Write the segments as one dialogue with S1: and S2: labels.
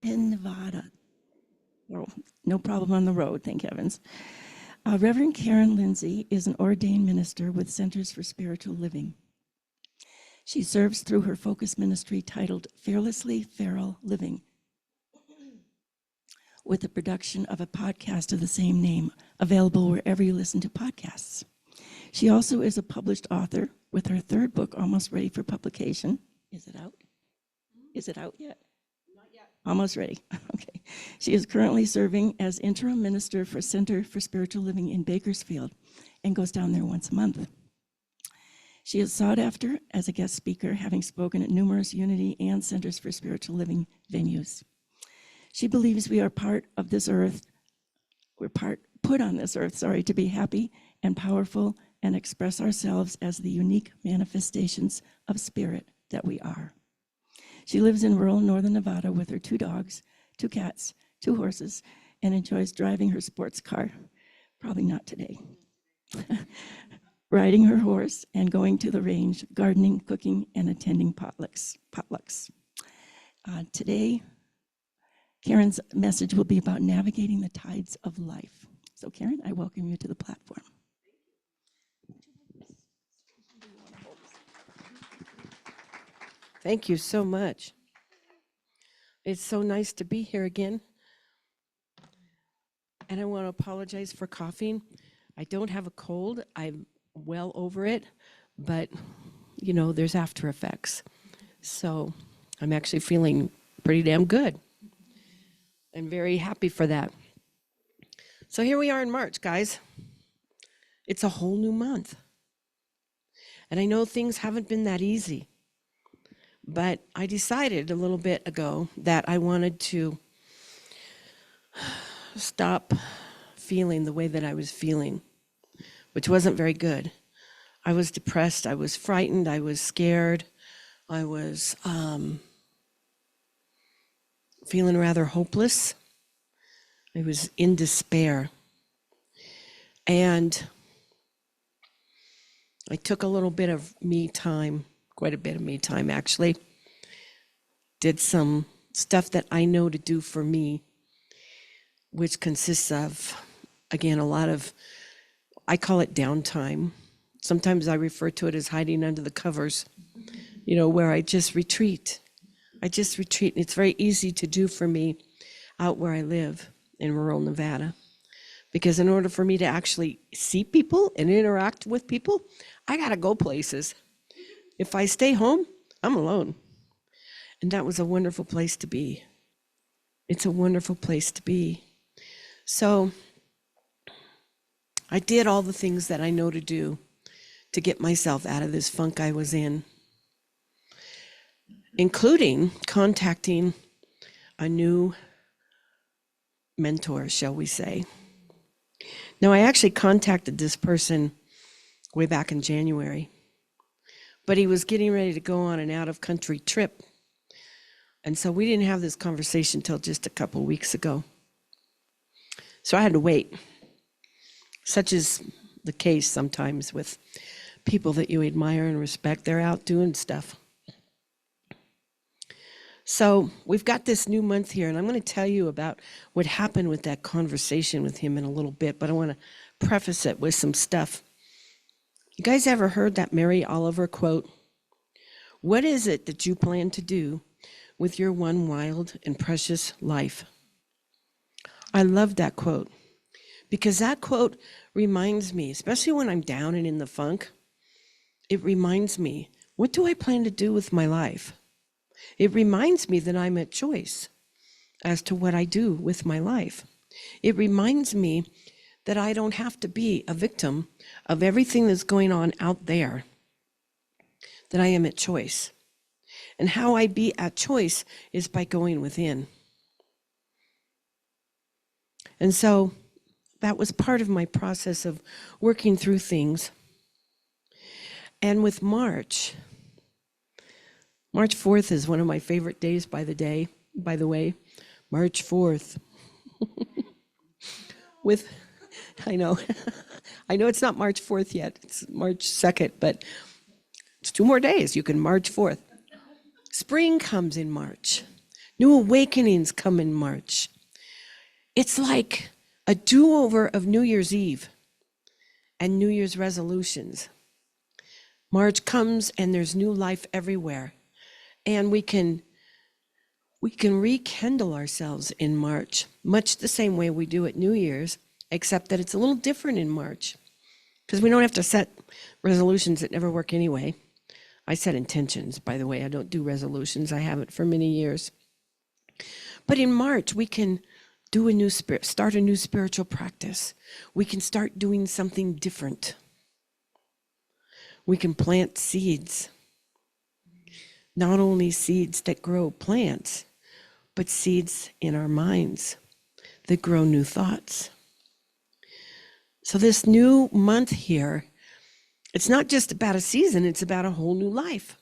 S1: in Nevada. Oh, no problem on the road, thank heavens. Reverend Karen Lindsay is an ordained minister with Centers for Spiritual Living. She serves through her focus ministry titled Fearlessly Feral Living, with the production of a podcast of the same name, available wherever you listen to podcasts. She also is a published author with her third book almost ready for publication. Is it out? Is it out yet? Not yet. Almost ready. Okay. She is currently serving as interim minister for Center for Spiritual Living in Bakersfield and goes down there once a month. She is sought after as a guest speaker, having spoken at numerous Unity and Centers for Spiritual Living venues. She believes we are part of this earth, put on this earth, to be happy and powerful and express ourselves as the unique manifestations of spirit that we are. She lives in rural northern Nevada with her 2 dogs, 2 cats, 2 horses, and enjoys driving her sports car. Probably not today. Riding her horse and going to the range, gardening, cooking, and attending potlucks. Today, Karen's message will be about navigating the tides of life. So Karen, I welcome you to the platform.
S2: Thank you so much. It's so nice to be here again. And I want to apologize for coughing. I don't have a cold. I'm well over it, but you know, there's after effects. So I'm actually feeling pretty damn good. I'm very happy for that. So here we are in March, guys. It's a whole new month. And I know things haven't been that easy, but I decided a little bit ago that I wanted to stop feeling the way that I was feeling, which wasn't very good. I was depressed, I was frightened, I was scared, I was feeling rather hopeless. I was in despair. And I took a little bit of me time, quite a bit of me time actually. Did some stuff that I know to do for me, which consists of, again, a lot of, I call it downtime. Sometimes I refer to it as hiding under the covers, you know, where I just retreat. And it's very easy to do for me out where I live in rural Nevada. Because in order for me to actually see people and interact with people, I gotta go places. If I stay home, I'm alone. And that was a wonderful place to be. It's a wonderful place to be. So I did all the things that I know to do to get myself out of this funk I was in, including contacting a new mentor, shall we say. Now, I actually contacted this person way back in January, but he was getting ready to go on an out-of-country trip. And so we didn't have this conversation till just a couple weeks ago. So I had to wait. Such is the case sometimes with people that you admire and respect. They're out doing stuff. So we've got this new month here, and I'm going to tell you about what happened with that conversation with him in a little bit, but I want to preface it with some stuff. You guys ever heard that Mary Oliver quote? What is it that you plan to do with your one wild and precious life? I love that quote, because that quote reminds me, especially when I'm down and in the funk, it reminds me, what do I plan to do with my life? It reminds me that I'm at choice as to what I do with my life. It reminds me that I don't have to be a victim of everything that's going on out there, that I am at choice. And how I be at choice is by going within. And so that was part of my process of working through things. And with March 4th is one of my favorite days by the way, March 4th. I know it's not March 4th yet, it's March 2nd, but it's 2 more days, you can March 4th. Spring comes in March. New awakenings come in March. It's like a do-over of New Year's Eve and New Year's resolutions. March comes and there's new life everywhere. And we can rekindle ourselves in March, much the same way we do at New Year's, except that it's a little different in March. Because we don't have to set resolutions that never work anyway. I set intentions, by the way. I don't do resolutions. I haven't for many years. But in March, we can do start a new spiritual practice. We can start doing something different. We can plant seeds. Not only seeds that grow plants, but seeds in our minds that grow new thoughts. So this new month here, it's not just about a season, it's about a whole new life.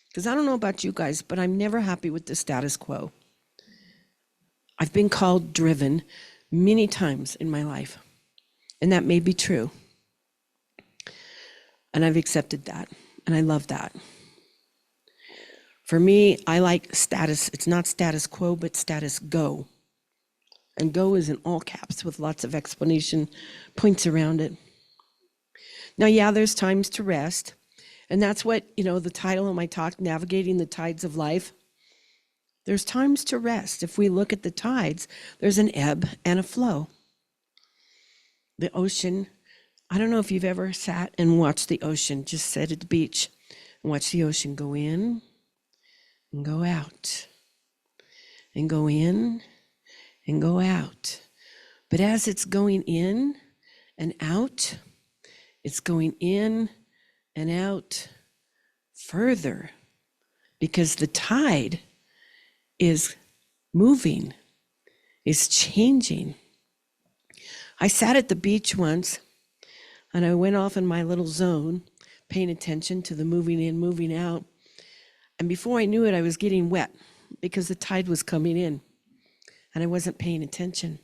S2: Because I don't know about you guys, but I'm never happy with the status quo. I've been called driven many times in my life, and that may be true. And I've accepted that, and I love that. For me, I like status. It's not status quo, but status go. And go is in all caps with lots of explanation points around it. Now, yeah, there's times to rest. And that's what, the title of my talk, Navigating the Tides of Life. There's times to rest. If we look at the tides, there's an ebb and a flow. The ocean, I don't know if you've ever sat and watched the ocean, just sit at the beach and watch the ocean go in and go out and go in and go out. But as it's going in and out, it's going in and out further because the tide is moving, is changing. I sat at the beach once and I went off in my little zone, paying attention to the moving in, moving out. And before I knew it, I was getting wet because the tide was coming in and I wasn't paying attention.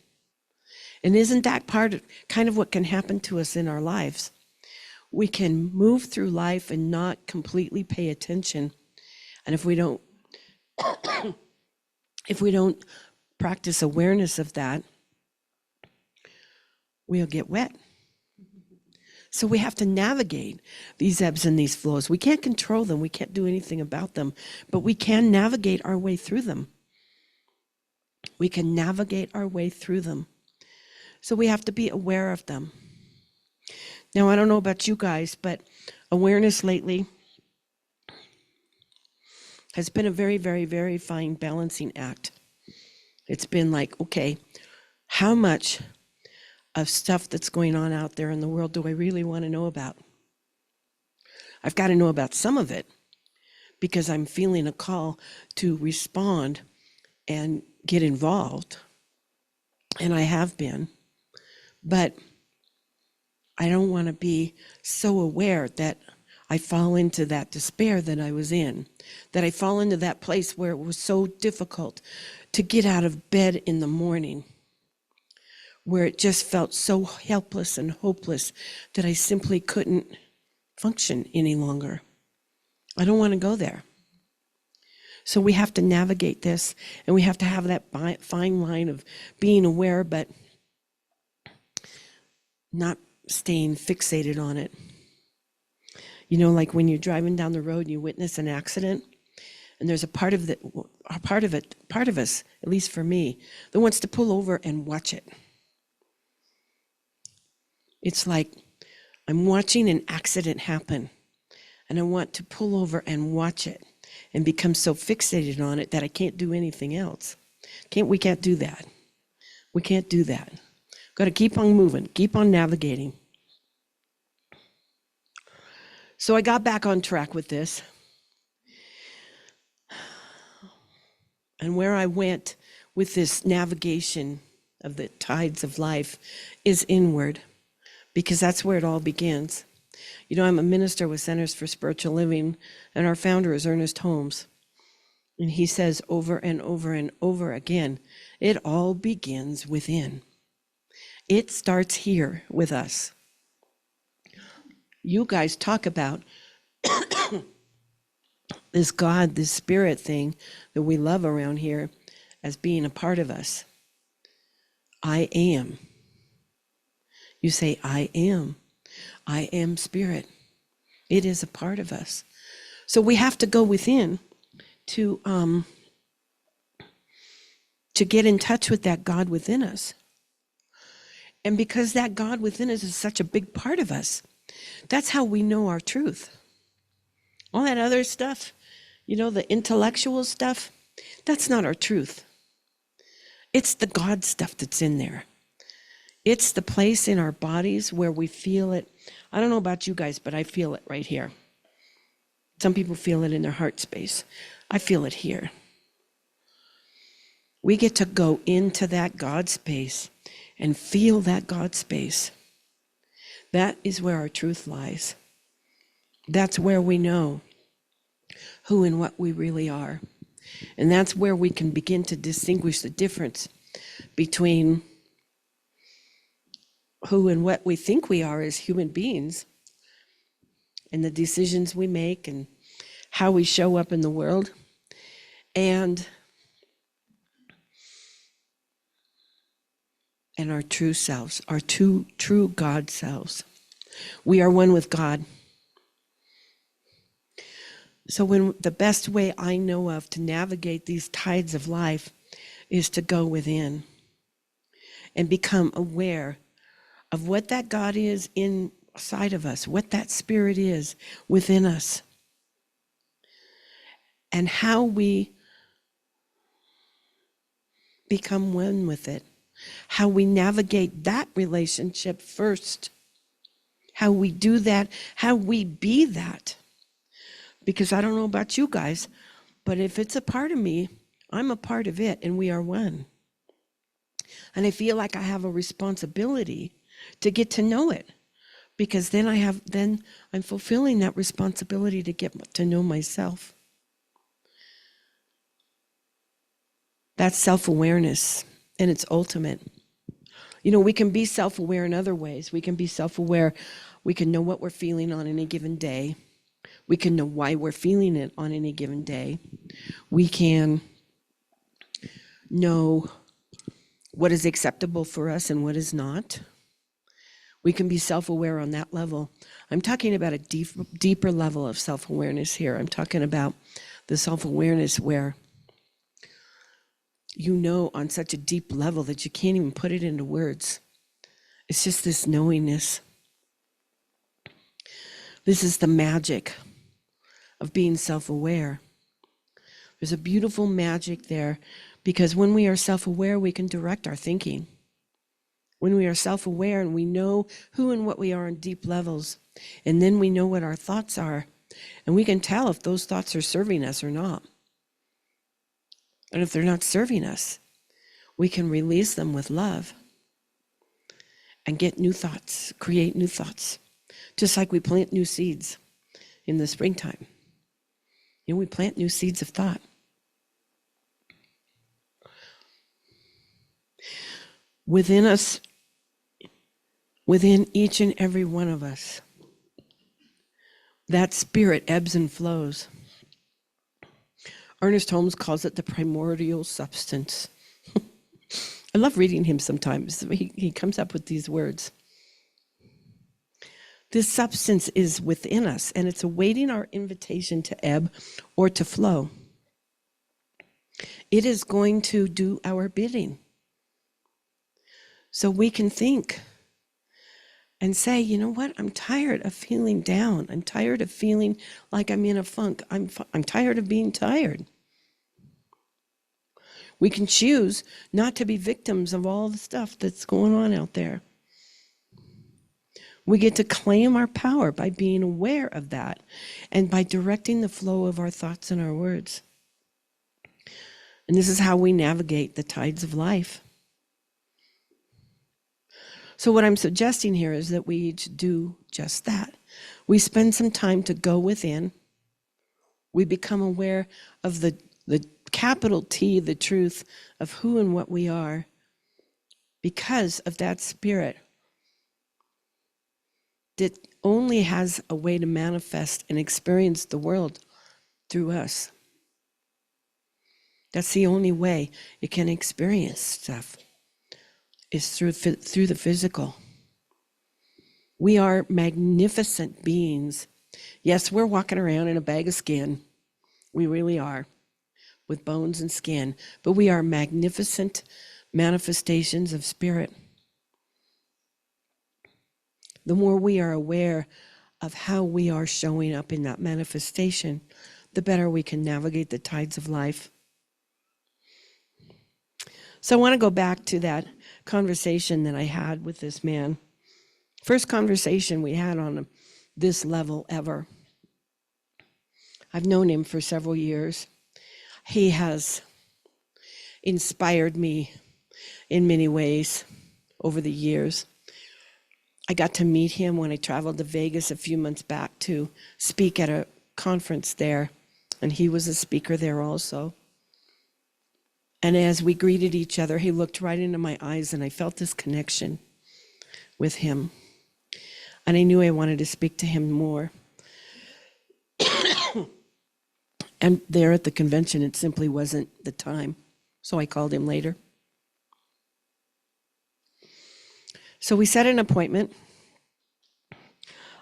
S2: And isn't that kind of what can happen to us in our lives? We can move through life and not completely pay attention. And if we don't practice awareness of that, we'll get wet. So we have to navigate these ebbs and these flows. We can't control them. We can't do anything about them, but we can navigate our way through them. We can navigate our way through them. So we have to be aware of them. Now, I don't know about you guys, but awareness lately has been a very, very, very fine balancing act. It's been like, okay, how much of stuff that's going on out there in the world do I really want to know about? I've got to know about some of it because I'm feeling a call to respond and get involved. And I have been. But I don't want to be so aware that I fall into that despair that I was in, that I fall into that place where it was so difficult to get out of bed in the morning, where it just felt so helpless and hopeless that I simply couldn't function any longer. I don't want to go there. So we have to navigate this, and we have to have that fine line of being aware, but not staying fixated on it. Like when you're driving down the road and you witness an accident, and there's a part of us, at least for me, that wants to pull over and watch it. It's like I'm watching an accident happen, and I want to pull over and watch it and become so fixated on it that I can't do anything else. We can't do that. We can't do that. Got to keep on moving, keep on navigating. So I got back on track with this. And where I went with this navigation of the tides of life is inward, because that's where it all begins. I'm a minister with Centers for Spiritual Living, and our founder is Ernest Holmes. And he says over and over and over again, it all begins within. It starts here with us. You guys talk about this God, this spirit thing that we love around here as being a part of us. I am. You say, I am. I am spirit. It is a part of us. So we have to go within to get in touch with that God within us. And because that God within us is such a big part of us, that's how we know our truth. All that other stuff, the intellectual stuff, that's not our truth. It's the God stuff that's in there. It's the place in our bodies where we feel it. I don't know about you guys, but I feel it right here. Some people feel it in their heart space. I feel it here. We get to go into that God space and feel that God space. That is where our truth lies. That's where we know who and what we really are. And that's where we can begin to distinguish the difference between who and what we think we are as human beings and the decisions we make and how we show up in the world, and our true selves, our true God selves. We are one with God. So when the best way I know of to navigate these tides of life is to go within and become aware of what that God is inside of us, what that spirit is within us, and how we become one with it, how we navigate that relationship first, how we do that, how we be that. Because I don't know about you guys, but if it's a part of me, I'm a part of it, and we are one. And I feel like I have a responsibility to get to know it, because then I'm fulfilling that responsibility to get to know myself. That's self-awareness, and it's ultimate. We can be self-aware in other ways. We can be self-aware. We can know what we're feeling on any given day. We can know why we're feeling it on any given day. We can know what is acceptable for us and what is not. We can be self-aware on that level. I'm talking about a deeper level of self-awareness here. I'm talking about the self-awareness where on such a deep level that you can't even put it into words. It's just this knowingness. This is the magic of being self-aware. There's a beautiful magic there, because when we are self-aware, we can direct our thinking. When we are self-aware and we know who and what we are on deep levels, and then we know what our thoughts are, and we can tell if those thoughts are serving us or not. And if they're not serving us, we can release them with love and get new thoughts, create new thoughts, just like we plant new seeds in the springtime. We plant new seeds of thought. Within us, within each and every one of us, that spirit ebbs and flows. Ernest Holmes calls it the primordial substance. I love reading him sometimes. He comes up with these words. This substance is within us, and it's awaiting our invitation to ebb or to flow. It is going to do our bidding. So we can think and say, you know what? I'm tired of feeling down. I'm tired of feeling like I'm in a funk. I'm tired of being tired. We can choose not to be victims of all the stuff that's going on out there. We get to claim our power by being aware of that and by directing the flow of our thoughts and our words. And this is how we navigate the tides of life. So what I'm suggesting here is that we each do just that. We spend some time to go within. We become aware of the capital T, the truth of who and what we are, because of that spirit that only has a way to manifest and experience the world through us. That's the only way it can experience stuff, is through the physical. We are magnificent beings. Yes, we're walking around in a bag of skin. We really are, with bones and skin. But we are magnificent manifestations of spirit. The more we are aware of how we are showing up in that manifestation, the better we can navigate the tides of life. So I want to go back to that conversation that I had with this man. First conversation we had on this level ever. I've known him for several years. He has inspired me in many ways over the years. I got to meet him when I traveled to Vegas a few months back to speak at a conference there, and he was a speaker there also. And as we greeted each other, he looked right into my eyes, and I felt this connection with him. And I knew I wanted to speak to him more. And there at the convention, it simply wasn't the time. So I called him later. So we set an appointment.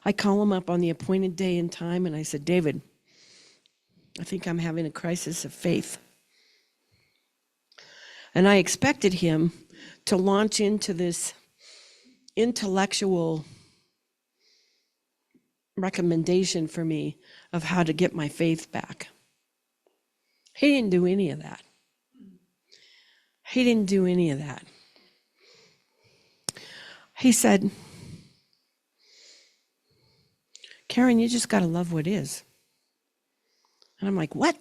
S2: I call him up on the appointed day and time, and I said, David, I think I'm having a crisis of faith. And I expected him to launch into this intellectual recommendation for me of how to get my faith back. He didn't do any of that. He didn't do any of that. He said, Karen, you just got to love what is. And I'm like, what?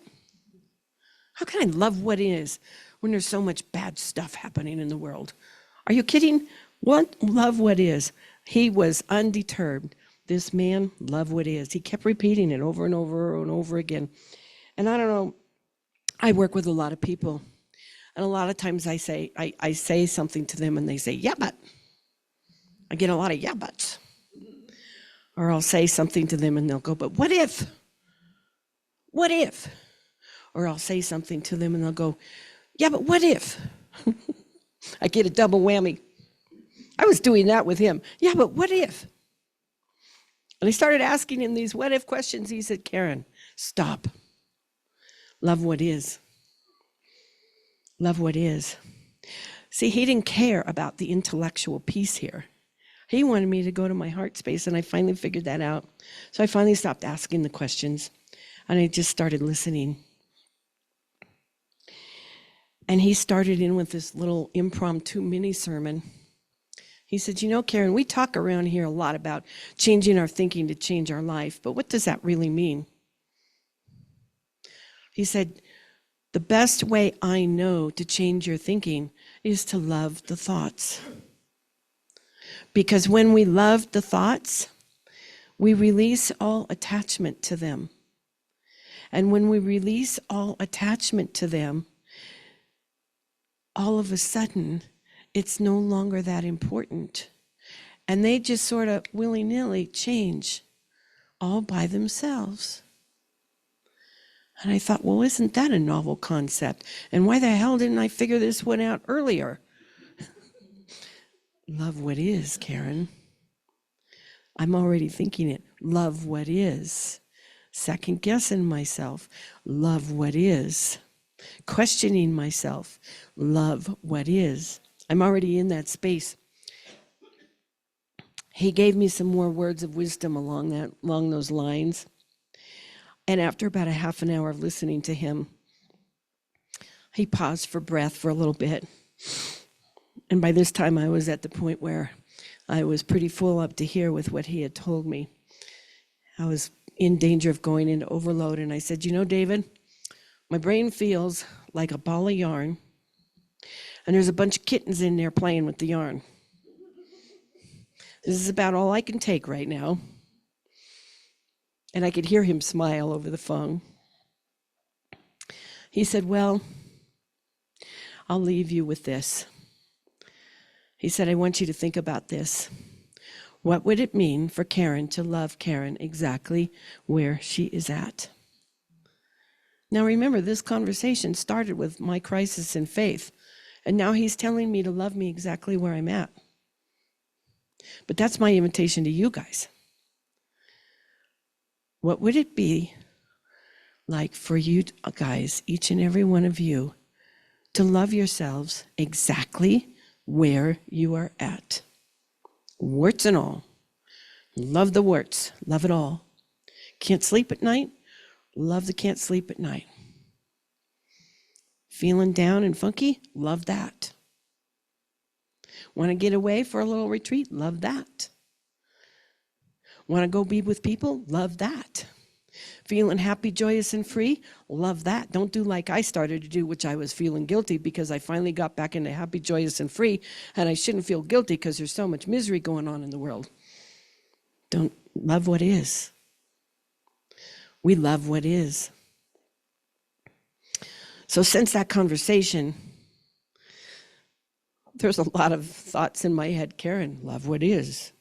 S2: How can I love what is when there's so much bad stuff happening in the world? Are you kidding? What? Love what is. He was undeterred. This man, love what is. He kept repeating it over and over and over again. And I don't know, I work with a lot of people. And a lot of times I say something to them and they say, yeah, but. I get a lot of yeah, buts. Or I'll say something to them and they'll go, but what if? What if? Or I'll say something to them and they'll go, yeah, but what if? I get a double whammy. I was doing that with him. Yeah, but what if? And I started asking him these what if questions. He said, Karen, stop. Love what is. Love what is. See, he didn't care about the intellectual piece here. He wanted me to go to my heart space, and I finally figured that out. So I finally stopped asking the questions, and I just started listening. And he started in with this little impromptu mini sermon. He said, you know, Karen, we talk around here a lot about changing our thinking to change our life, but what does that really mean? He said, the best way I know to change your thinking is to love the thoughts. Because when we love the thoughts, we release all attachment to them. And when we release all attachment to them, all of a sudden, it's no longer that important. And they just sort of willy-nilly change all by themselves. And I thought, well, isn't that a novel concept? And why the hell didn't I figure this one out earlier? Love what is, Karen. I'm already thinking it. Love what is. Second guessing myself. Love what is. Questioning myself. Love what is. I'm already in that space. He gave me some more words of wisdom along those lines. And after about a half an hour of listening to him, he paused for breath for a little bit. And by this time, I was at the point where I was pretty full up to here with what he had told me. I was in danger of going into overload, and I said, you know, David, my brain feels like a ball of yarn, and there's a bunch of kittens in there playing with the yarn. This is about all I can take right now. And I could hear him smile over the phone. He said, well, I'll leave you with this. He said, I want you to think about this. What would it mean for Karen to love Karen exactly where she is at? Now remember, this conversation started with my crisis in faith, and now he's telling me to love me exactly where I'm at. But that's my invitation to you guys. What would it be like for you guys, each and every one of you, to love yourselves exactly where you are at? Warts and all. Love the warts. Love it all. Can't sleep at night? Love the can't sleep at night. Feeling down and funky? Love that. Want to get away for a little retreat? Love that. Want to go be with people? Love that. Feeling happy, joyous, and free? Love that. Don't do like I started to do, which I was feeling guilty because I finally got back into happy, joyous, and free, and I shouldn't feel guilty because there's so much misery going on in the world. Don't love what is. We love what is. So since that conversation, there's a lot of thoughts in my head. Karen, love what is.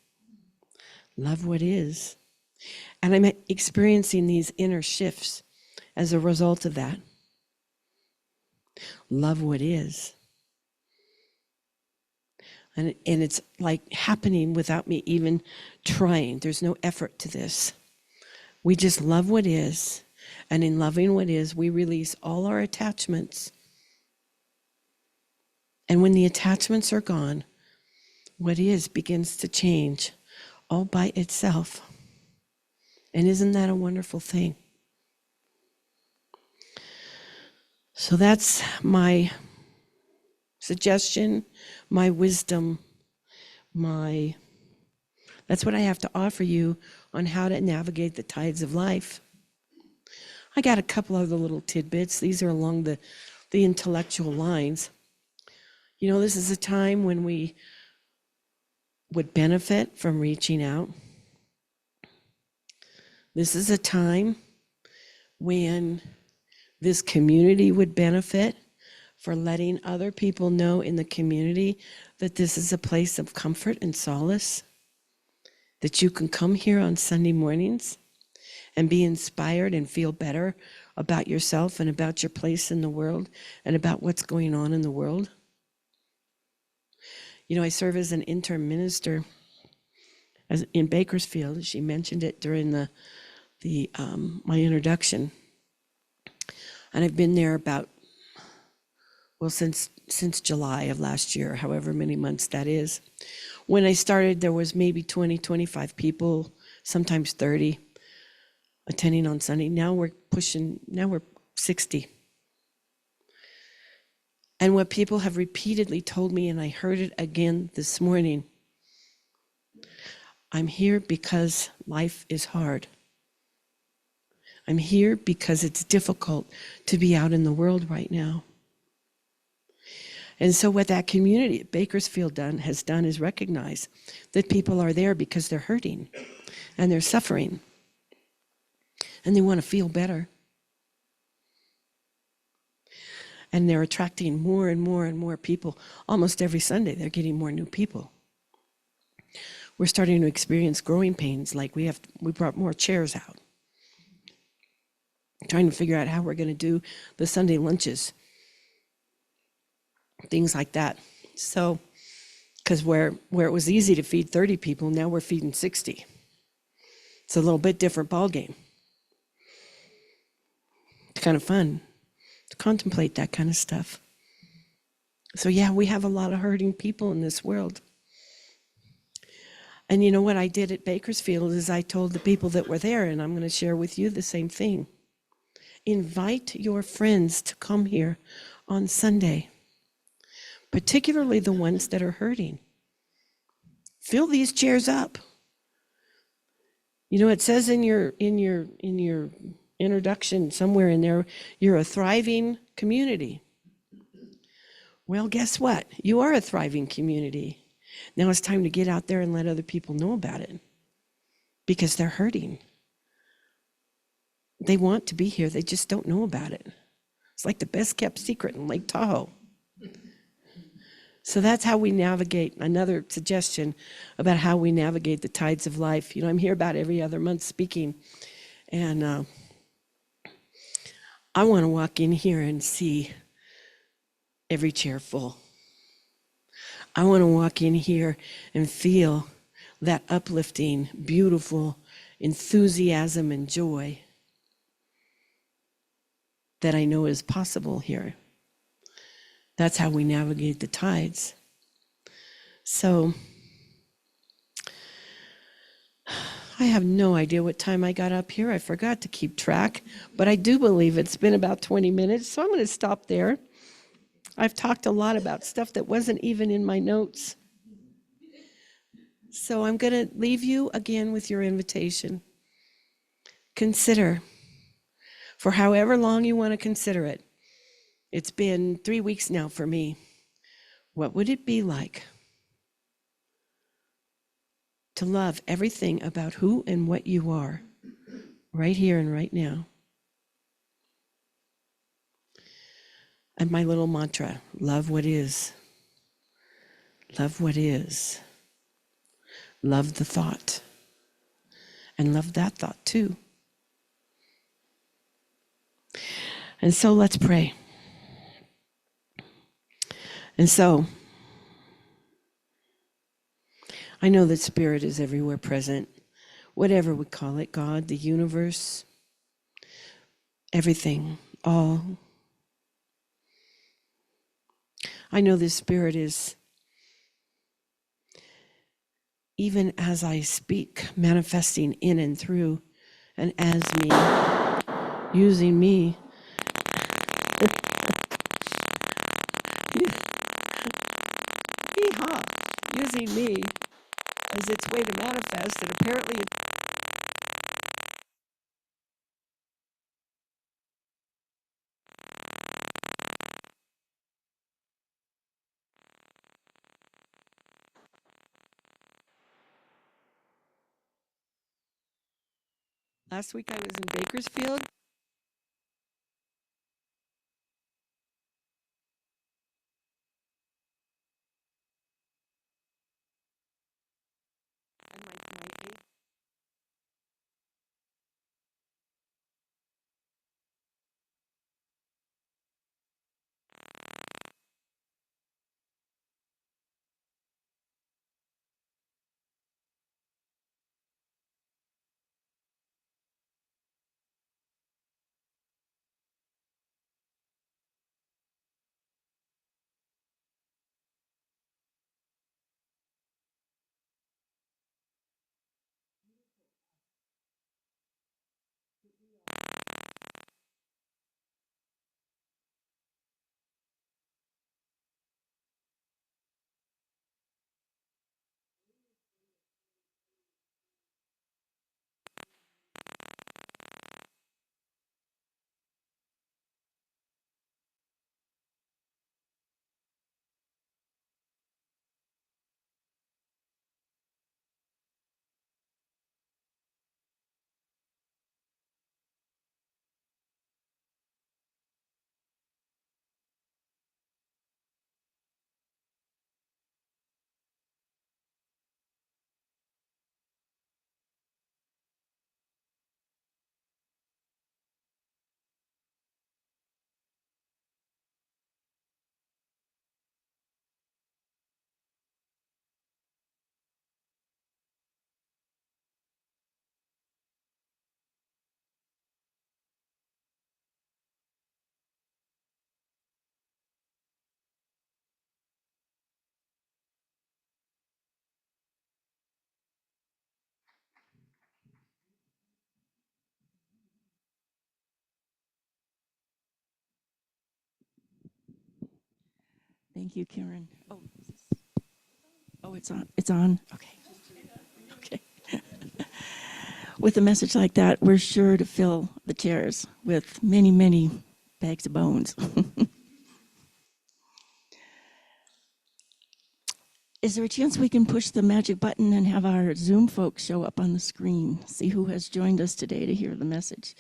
S2: Love what is. And I'm experiencing these inner shifts as a result of that. Love what is. And it's like happening without me even trying. There's no effort to this. We just love what is. And in loving what is, we release all our attachments. And when the attachments are gone, what is begins to change all by itself. And isn't that a wonderful thing? So that's my suggestion, my wisdom, that's what I have to offer you on how to navigate the tides of life. I got a couple other little tidbits. These are along the intellectual lines. You know, this is a time when we would benefit from reaching out. This is a time when this community would benefit for letting other people know in the community that this is a place of comfort and solace, that you can come here on Sunday mornings and be inspired and feel better about yourself and about your place in the world and about what's going on in the world. You know, I serve as an interim minister in Bakersfield. She mentioned it during my introduction. And I've been there since July of last year, however many months that is. When I started, there was maybe 20, 25 people, sometimes 30, attending on Sunday. Now we're 60. And what people have repeatedly told me, and I heard it again this morning, I'm here because life is hard. I'm here because it's difficult to be out in the world right now. And so what that community at Bakersfield has done is recognize that people are there because they're hurting and they're suffering and they want to feel better. And they're attracting more and more and more people. Almost every Sunday, they're getting more new people. We're starting to experience growing pains, like we brought more chairs out. Trying to figure out how we're going to do the Sunday lunches. Things like that. So, because where it was easy to feed 30 people, now we're feeding 60. It's a little bit different ballgame. It's kind of fun to contemplate that kind of stuff. So yeah, we have a lot of hurting people in this world. And you know what I did at Bakersfield is I told the people that were there, and I'm going to share with you the same thing. Invite your friends to come here on Sunday, particularly the ones that are hurting. Fill these chairs up. You know, it says in your introduction somewhere in there, you're a thriving community. Well, guess what? You are a thriving community. Now it's time to get out there and let other people know about it because they're hurting. They want to be here. They just don't know about it. It's like the best kept secret in Lake Tahoe. So that's how we navigate. Another suggestion about how we navigate the tides of life. You know, I'm here about every other month speaking. And I want to walk in here and see every chair full. I want to walk in here and feel that uplifting, beautiful enthusiasm and joy that I know is possible here. That's how we navigate the tides. So I have no idea what time I got up here. I forgot to keep track, but I do believe it's been about 20 minutes, so I'm going to stop there. I've talked a lot about stuff that wasn't even in my notes. So I'm going to leave you again with your invitation. Consider, for however long you want to consider it. It's been 3 weeks now for me. What would it be like to love everything about who and what you are, right here and right now? And my little mantra, love what is. Love what is. Love the thought. And love that thought too. And so let's pray. And so, I know that spirit is everywhere present, whatever we call it, God, the universe, everything, all. I know this spirit is, even as I speak, manifesting in and through and as me, using me. Hee-haw, using me as its way to manifest, and apparently last week I was in Bakersfield. And my
S1: Thank you, Karen. Oh, it's on. It's on. Okay. Okay. With a message like that, we're sure to fill the chairs with many, many bags of bones. Is there a chance we can push the magic button and have our Zoom folks show up on the screen? See who has joined us today to hear the message.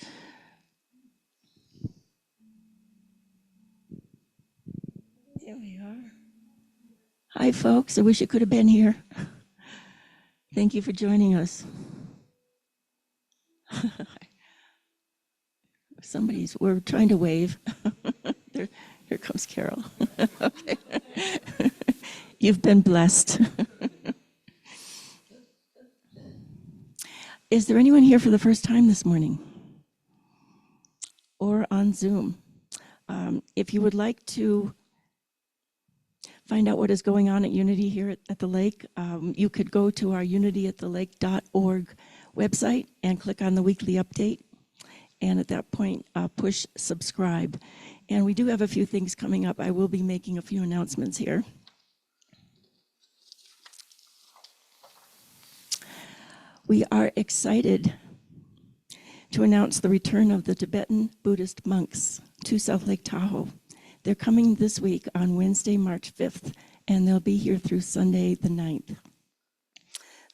S1: There we are. Hi, folks. I wish you could have been here. Thank you for joining us. we're trying to wave. There, here comes Carol. Okay. You've been blessed. Is there anyone here for the first time this morning? Or on Zoom? If you would like to find out what is going on at Unity here at the lake, you could go to our unityatthelake.org website and click on the weekly update. And at that point, push subscribe. And we do have a few things coming up. I will be making a few announcements here. We are excited to announce the return of the Tibetan Buddhist monks to South Lake Tahoe. They're coming this week on Wednesday, March 5th, and they'll be here through Sunday, the 9th.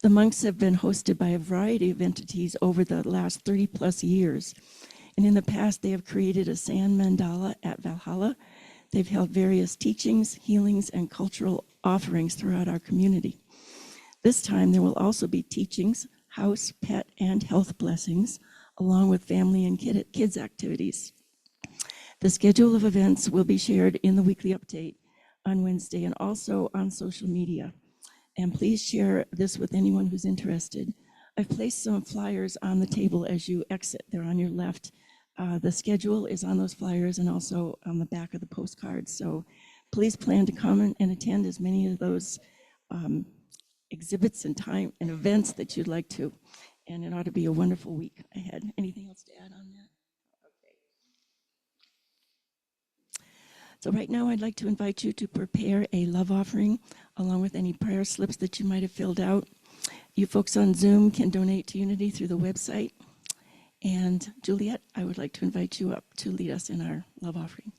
S1: The monks have been hosted by a variety of entities over the last 30 plus years. And in the past, they have created a sand mandala at Valhalla. They've held various teachings, healings, and cultural offerings throughout our community. This time, there will also be teachings, house, pet, and health blessings, along with family and kids activities. The schedule of events will be shared in the weekly update on Wednesday and also on social media. And please share this with anyone who's interested. I've placed some flyers on the table as you exit. They're on your left. The schedule is on those flyers and also on the back of the postcards. So please plan to come and attend as many of those exhibits and time and events that you'd like to. And it ought to be a wonderful week ahead. Anything else to add on that? Okay. So right now I'd like to invite you to prepare a love offering along with any prayer slips that you might have filled out. You folks on Zoom can donate to Unity through the website. And Juliet, I would like to invite you up to lead us in our love offering.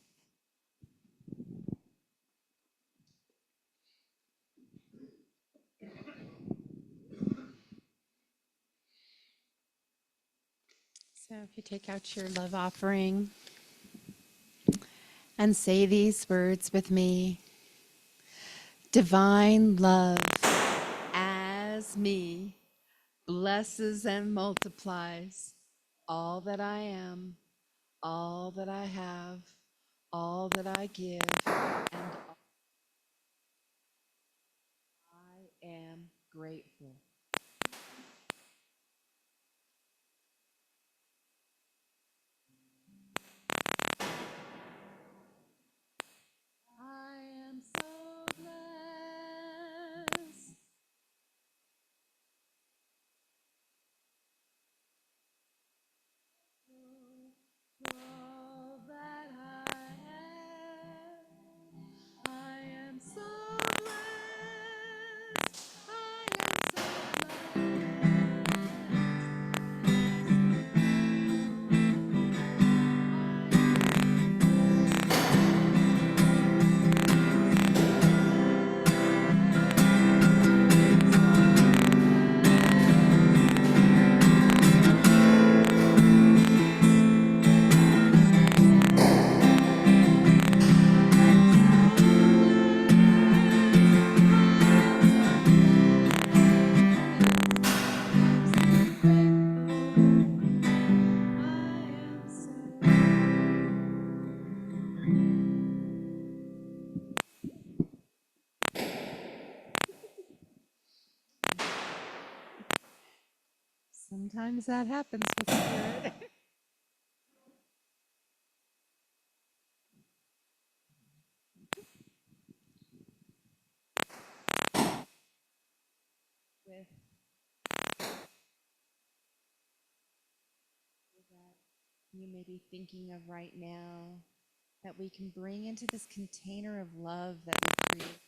S3: So if you take out your love offering and say these words with me. Divine love as me blesses and multiplies all that I am, all that I have, all that I give, and I am grateful. I am so blessed. For all that I have, I am so blessed. I am so Sometimes that happens with spirit. With that you may be thinking of right now that we can bring into this container of love that we create.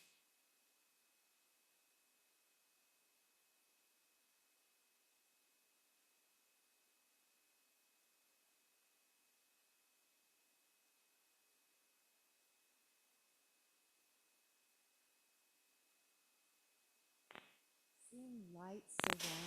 S3: Seeing light surround